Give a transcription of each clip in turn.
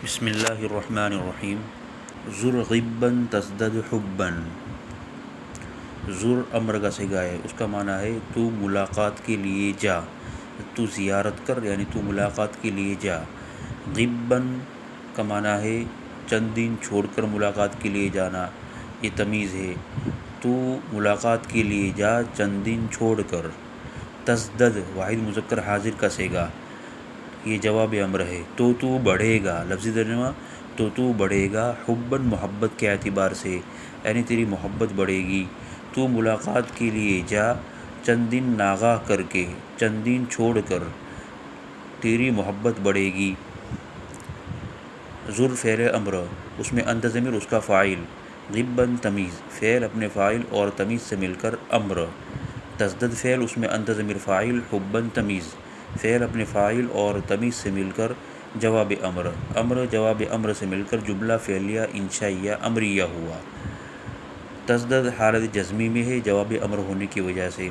بسم اللہ الرحمن الرحیم۔ زر غباً تزدد حباً۔ زر امر کا صیغہ ہے، اس کا معنی ہے تو ملاقات کے لیے جا، تو زیارت کر، یعنی تو ملاقات کے لیے جا۔ غباً کا معنی ہے چند دن چھوڑ کر ملاقات کے لیے جانا، یہ تمیز ہے۔ تو ملاقات کے لیے جا چند دن چھوڑ کر۔ تزدد واحد مذکر حاضر کا صیغہ، یہ جواب امر ہے۔ تو بڑھے گا، لفظی ترجمہ تو بڑھے گا، حباً محبت کے اعتبار سے، یعنی تیری محبت بڑھے گی۔ تو ملاقات کے لیے جا چند دن ناغہ کر کے، چند دن چھوڑ کر، تیری محبت بڑھے گی۔ زر فعل امر، اس میں انت ضمیر اس کا فاعل، غباً تمیز، فعل اپنے فاعل اور تمیز سے مل کر امر۔ تزدد فعل، اس میں انت ضمیر فاعل، حباً تمیز، فعل اپنے فاعل اور تمیز سے مل کر جواب امر۔ امر جواب امر سے مل کر جملہ فعلیہ انشائیہ امریہ ہوا۔ تزدد حالت جزمی میں ہے جواب امر ہونے کی وجہ سے۔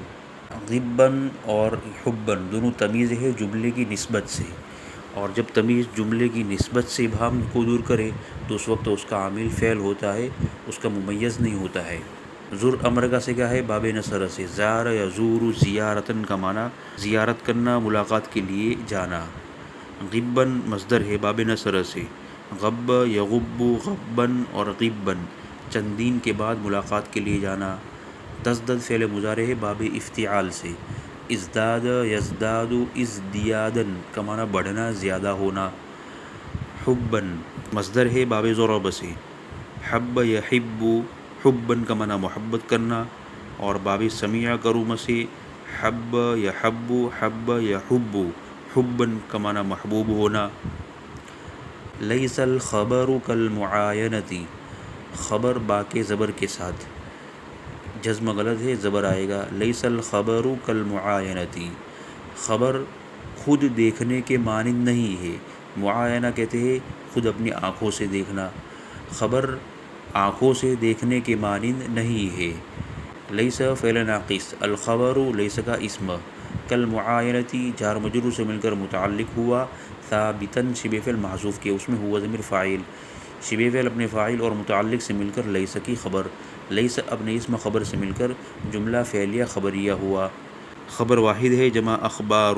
غباً اور حباً دونوں تمیز ہے جملے کی نسبت سے، اور جب تمیز جملے کی نسبت سے ابہام کو دور کرے تو اس وقت اس کا عامل فعل ہوتا ہے، اس کا ممیز نہیں ہوتا ہے۔ زر امر کا صیغہ ہے باب نصر سے۔ زار یزور زیارتن کا معنی زیارت کرنا، ملاقات کے لیے جانا۔ غباً مصدر ہے باب نصر سے۔ غب یغب غباً اور غباً چند دن کے بعد ملاقات کے لیے جانا۔ تزدد فعل مضارع ہے باب افتعال سے۔ ازداد یزداد ازدیادن کا معنی بڑھنا، زیادہ ہونا۔ حباً مصدر ہے باب ضرب سے۔ حب یحب حباً کا معنی محبت کرنا، اور باب سمیع کروم سے حب یحب حب یحب حباً کا معنی محبوب ہونا۔ لیس الخبر کالمعاینۃ، خبر با کے زبر کے ساتھ، جزم غلط ہے، زبر آئے گا۔ لیس الخبر کالمعاینۃ، خبر خود دیکھنے کے مانند نہیں ہے۔ معاینہ کہتے ہیں خود اپنی آنکھوں سے دیکھنا، خبر آنکھوں سے دیکھنے کے مانند نہیں ہے۔ لیس فعل ناقص، الخبر لیس کا اسم، کالمعاینۃ جار مجرور سے مل کر متعلق ہوا، ثابتاً شبہ فعل محذوف کے، اس میں ہوا ضمیر فاعل، شبہ فعل اپنے فاعل اور متعلق سے مل کر لیس کی خبر، لیس اپنے اسم خبر سے مل کر جملہ فعلیہ خبریہ ہوا۔ خبر واحد ہے جمع اخبار۔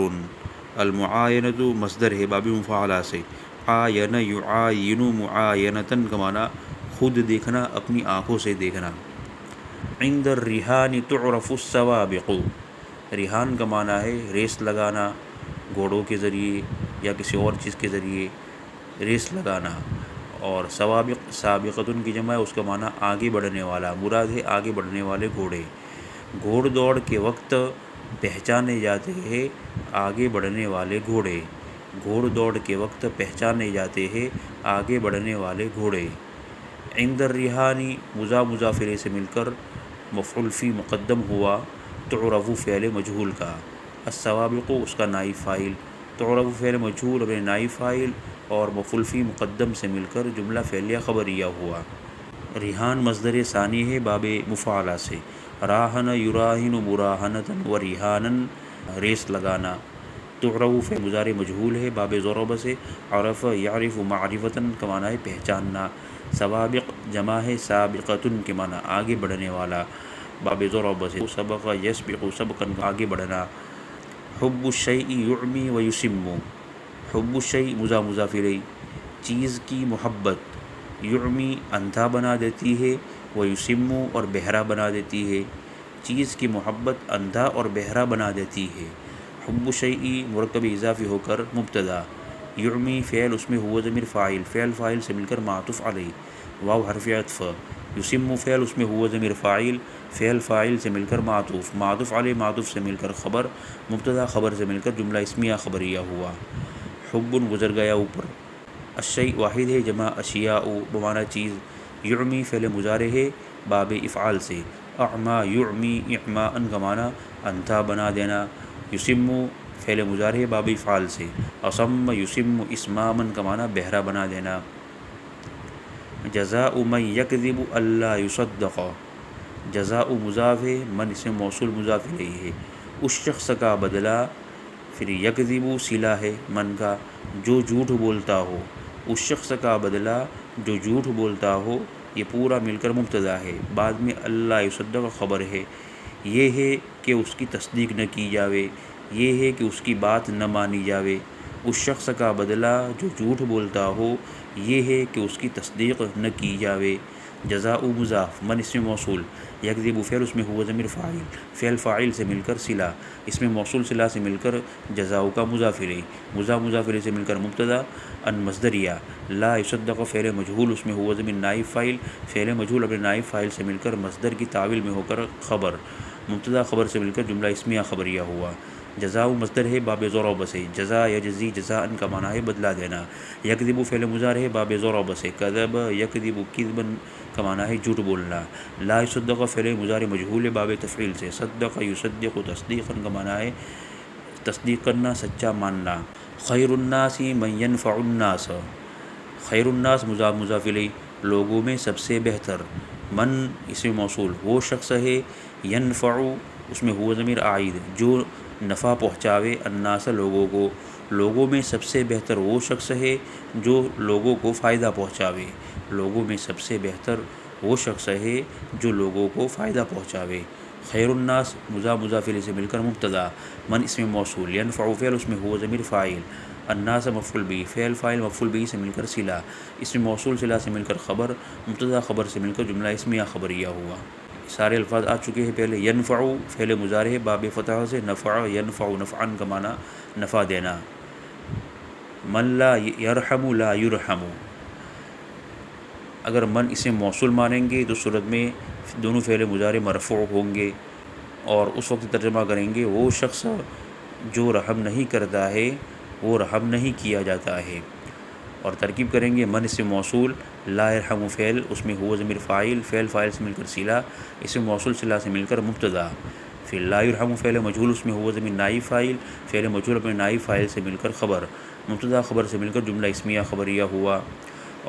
المعاینۃ مصدر ہے باب مفاعلہ سے۔ عاین یعاین معاینۃ کا معنی خود دیکھنا، اپنی آنکھوں سے دیکھنا۔ عند الرہان تعرف السوابق، رہان کا معنی ہے ریس لگانا، گھوڑوں کے ذریعے یا کسی اور چیز کے ذریعے ریس لگانا، اور سوابق سابقۃ کی جمع ہے، اس کا معنی آگے بڑھنے والا، مراد ہے آگے بڑھنے والے گھوڑے۔ گھوڑ دوڑ کے وقت پہچانے جاتے ہیں آگے بڑھنے والے گھوڑے، گھوڑ دوڑ کے وقت پہچانے جاتے ہیں آگے بڑھنے والے گھوڑے۔ عند الرہان مضاف الیہ سے مل کر مفعول فی مقدم ہوا، تعرف فعل مجہول کا، السوابق اس کا نائب فاعل، تعرف فعل مجہول اور نائب فاعل اور مفعول فی مقدم سے مل کر جملہ فعلیہ خبریہ ہوا۔ رہان مصدر ثانی ہے باب مفاعلہ سے۔ راہن یراہن مراہنۃ و رہانن ریس لگانا۔ تعرف فعل مضارع مجہول ہے باب ضرب سے۔ عرف یعرف معرفتاً کا معنی ہے پہچاننا۔ سوابق جمع ہے سابقۃ کے معنی آگے بڑھنے والا، باب ضرب سے۔ سبق یسبق سبقاً آگے بڑھنا۔ حب الشیء یعمی و یسم، حب الشیء مضاف الیہ چیز کی محبت، یعمی اندھا بنا دیتی ہے، و یسم اور بہرا بنا دیتی ہے، چیز کی محبت اندھا اور بہرا بنا دیتی ہے۔ حب الشیء مرکب اضافی ہو کر مبتدا، یعمی فعل اس میں ہوا ضمیر فاعل، فعل فاعل سے مل کر معطوف علیہ، واو حرف عطف، یسم فعل اس میں ہوا ضمیر فاعل، فعل فاعل سے مل کر معطوف، معطوف علیہ معطوف سے مل کر خبر، مبتدا خبر سے مل کر جملہ اسمیہ خبریہ ہوا۔ حب گزر گیا اوپر۔ الشیء واحد ہے جمع اشیاء بمعنی چیز۔ یعمی فعل مضارع ہے باب افعال سے۔ اعما یعمی اعماء کا معنی اندھا بنا دینا۔ یسم فعل مضارع ہے باب افعال سے۔ اصم یسم اسماما کا معنی بہرا بنا دینا۔ جزاء من یکذب الا یصدق، جزاء مضاف ہے، من اسم موصول مضاف الیہ ہے، اس شخص کا بدلہ، پھر یکذب صلہ ہے من کا، جو جھوٹ بولتا ہو، اس شخص کا بدلہ جو جھوٹ بولتا ہو، یہ پورا مل کر مبتدا ہے، بعد میں اللہ یصدق خبر ہے، یہ ہے کہ اس کی تصدیق نہ کی جاوے، یہ ہے کہ اس کی بات نہ مانی جاوے۔ اس شخص کا بدلہ جو جھوٹ بولتا ہو، یہ ہے کہ اس کی تصدیق نہ کی جاوے۔ جزاء مضاف، من اسم موصول، یکذب فعل اس میں ہوا ضمیر فاعل، فعل فاعل سے مل کر صلہ، اس میں موصول صلہ سے مل کر جزاء کا مضاف الیہ، مضاف الیہ سے مل کر مبتدا، ان مصدریہ، لا یصدق فعل مجہول اس میں ہوا ضمیر نائب فاعل، فعل مجہول اپنے نائب فاعل سے مل کر مصدر کی تعویل میں ہو کر خبر، مبتدا خبر سے مل کر جملہ اسمیہ خبریہ ہوا۔ جزاء مصدر ہے باب ضرب سے، جزا یجزی جزاء کا معنی ہے بدلہ دینا۔ یکذب فعل مضارع ہے باب ضرب سے، کذب یکذب کذبا کا معنی ہے جھوٹ بولنا۔ لا یصدق فعل مضارع مجہول ہے باب تفعیل سے، صدق یصدق تصدیقا کا معنی ہے تصدیق کرنا، سچا ماننا۔ خیر الناس من ینفع الناس، خیر الناس مضاف الیہ، لوگوں میں سب سے بہتر، من اسم موصول، وہ شخص ہے، ینفع اس میں ہوا ضمیر عائد، جو نفع پہنچاوے، الناس لوگوں کو، لوگوں میں سب سے بہتر وہ شخص ہے جو لوگوں کو فائدہ پہنچاوے، لوگوں میں سب سے بہتر وہ شخص ہے جو لوگوں کو فائدہ پہنچاوے۔ خیر الناس مضاف الیہ سے مل کر مبتدا، من اسم موصول، ینفع فعل اس میں ہوا ضمیر فاعل، الناس مفعول به، فعل فاعل مفعول به سے مل کر صلہ، اسم موصول صلہ سے مل کر خبر، مبتدا خبر سے مل کر جملہ اسمیہ خبریہ ہوا۔ سارے الفاظ آ چکے ہیں پہلے۔ ینفع فعل مضارع ہے باب فتح سے، نفع ینفع نفعا کا معنی نفع دینا۔ من لا یرحم لا یرحم، اگر من اسے موصول مانیں گے تو صورت میں دونوں فعل مضارع مرفوع ہوں گے، اور اس وقت ترجمہ کریں گے وہ شخص جو رحم نہیں کرتا ہے وہ رحم نہیں کیا جاتا ہے، اور ترکیب کریں گے من اسم موصول، لا یرحم فعل اس میں ہوا ضمیر فاعل، فعل فاعل سے مل کر صلہ، اسم موصول صلہ سے مل کر مبتدا، پھر لا یرحم فعل مجہول اس میں ہوا ضمیر نائب فاعل، فعل مجہول اپنے نائب فاعل سے مل کر خبر، مبتدا خبر سے مل کر جملہ اسمیہ خبریہ ہوا۔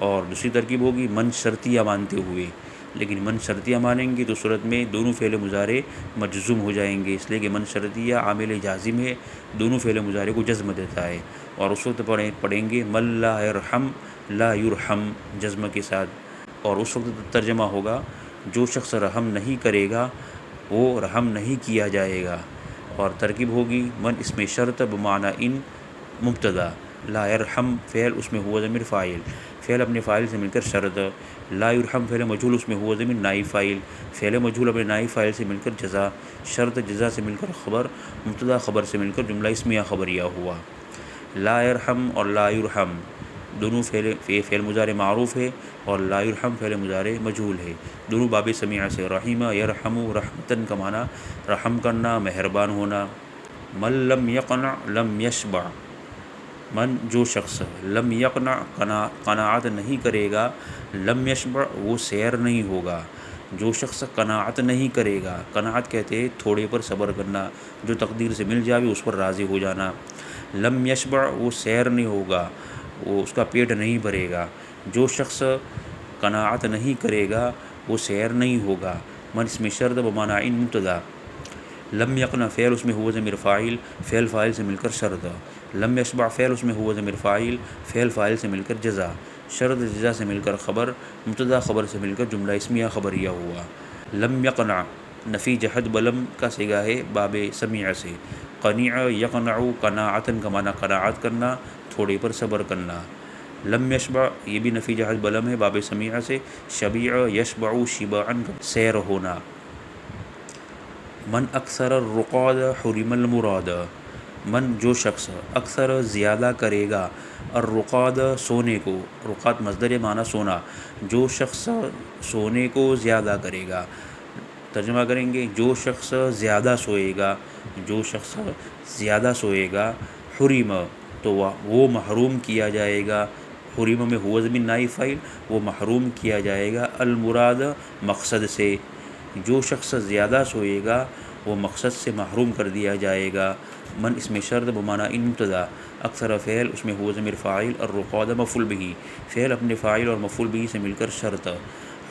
اور دوسری ترکیب ہوگی من شرطیہ مانتے ہوئے، لیکن من شرطیہ مانیں گے تو صورت میں دونوں فعل مضارع مجزوم ہو جائیں گے، اس لیے کہ من شرطیہ عامل جازم ہے، دونوں فعل مضارع کو جزم دیتا ہے، اور اس وقت پڑھیں گے من لا یرحم لا یرحم جزم کے ساتھ، اور اس وقت ترجمہ ہوگا جو شخص رحم نہیں کرے گا وہ رحم نہیں کیا جائے گا۔ اور ترکیب ہوگی من اسم شرط بمعنی ان مبتدا، لا یرحم فعل اس میں ہوا ضمیر فاعل، فعل اپنے فاعل سے مل کر شرط، لا یرحم فعل مجہول اس میں ہوا ضمیر نائب فاعل، فعل مجہول اپنے نائب فاعل سے مل کر جزا، شرط جزا سے مل کر خبر، مبتدا خبر سے مل کر جملہ اسمیہ خبریہ ہوا۔ لا یرحم اور لا یرحم دونوں فعل مضارع معروف ہے، اور لا یرحم فعل مضارع مجہول ہے، دونوں باب سمیع سے، رحمہ یرحم رحمتن کا معنی رحم کرنا، مہربان ہونا۔ من لم یقنع لم یشبع، من جو شخص لم یقنع قناعت نہیں کرے گا، لم یشبع وہ سیر نہیں ہوگا، جو شخص قناعت نہیں کرے گا، قناعت کہتے ہیں تھوڑے پر صبر کرنا، جو تقدیر سے مل جاوے اس پر راضی ہو جانا، لم یشبع وہ سیر نہیں ہوگا، وہ اس کا پیٹ نہیں بھرے گا، جو شخص قناعت نہیں کرے گا وہ سیر نہیں ہوگا۔ من اسم شرط بمعنی ان مبتدا، لم یقنع فعل اس میں ہوا ضمیر فاعل، فعل فاعل سے مل کر شرط، لم یشبع فعل اس میں ہوا ضمیر فاعل، فعل فاعل سے مل کر جزا، شرط جزا سے مل کر خبر، مبتدا خبر سے مل کر جملہ اسمیہ خبریہ ہوا۔ لم یقنع نفی جہد بلم کا صیغہ ہے باب سمیع سے، قنیع یقنع قناعتن کا معنی قناعت کرنا، تھوڑے پر صبر کرنا۔ لم یشبع یہ بھی نفی جہد بلم ہے باب سمیع سے، شبیع یشبع شباعن سیر ہونا۔ من اکثر الرقاد حرم المراد، من جو شخص اکثر زیادہ کرے گا، الرقاد سونے کو، رقاد مصدر معنی سونا، جو شخص سونے کو زیادہ کرے گا، ترجمہ کریں گے جو شخص زیادہ سوئے گا، جو شخص زیادہ سوئے گا، حرم تو وہ محروم کیا جائے گا، حرم میں ہوا ضمیر نائب فاعل، وہ محروم کیا جائے گا، المراد مقصد سے، جو شخص زیادہ سوئے گا وہ مقصد سے محروم کر دیا جائے گا۔ من اسم شرط بمعنی ان مبتدا، اکثر فعل اس میں ہوا ضمیر فاعل، الرقاد مفعول به، فعل اپنے فاعل اور مفعول به سے مل کر شرط،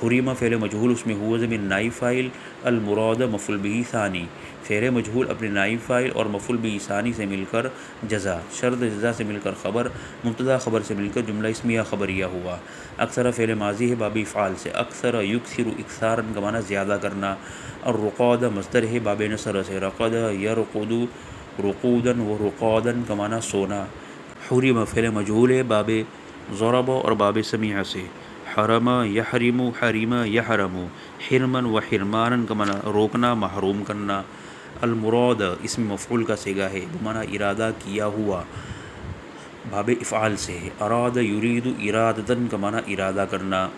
حریمہ فعل مجہول، اس میں ہوا ضمیر نائب فاعل، المراد مفعول بہ ثانی، فعل مجہول اپنے نائب فاعل اور مفعول بہ ثانی سے مل کر جزا، شرط جزا سے مل کر خبر، مبتدا خبر سے مل کر جملہ اسمیہ خبریہ ہوا۔ اکثر فعل ماضی ہے باب افعال سے، اکثر یکثر اکثارا کا معنی زیادہ کرنا۔ الرقاد مصدر ہے باب نصر سے، رقد یرقد رقودا و رقادا کا معنی سونا۔ حرم فعل مجہول ہے باب ضرب اور باب سمیع سے، حرم یحرم حرم یحرم، حرما و حرمانا کا معنی روکنا، محروم کرنا۔ المراد اسم مفعول کا صیغہ ہے بمعنی ارادہ کیا ہوا، باب افعال سے ہے، اراد یرید ارادتاً کا معنی ارادہ کرنا۔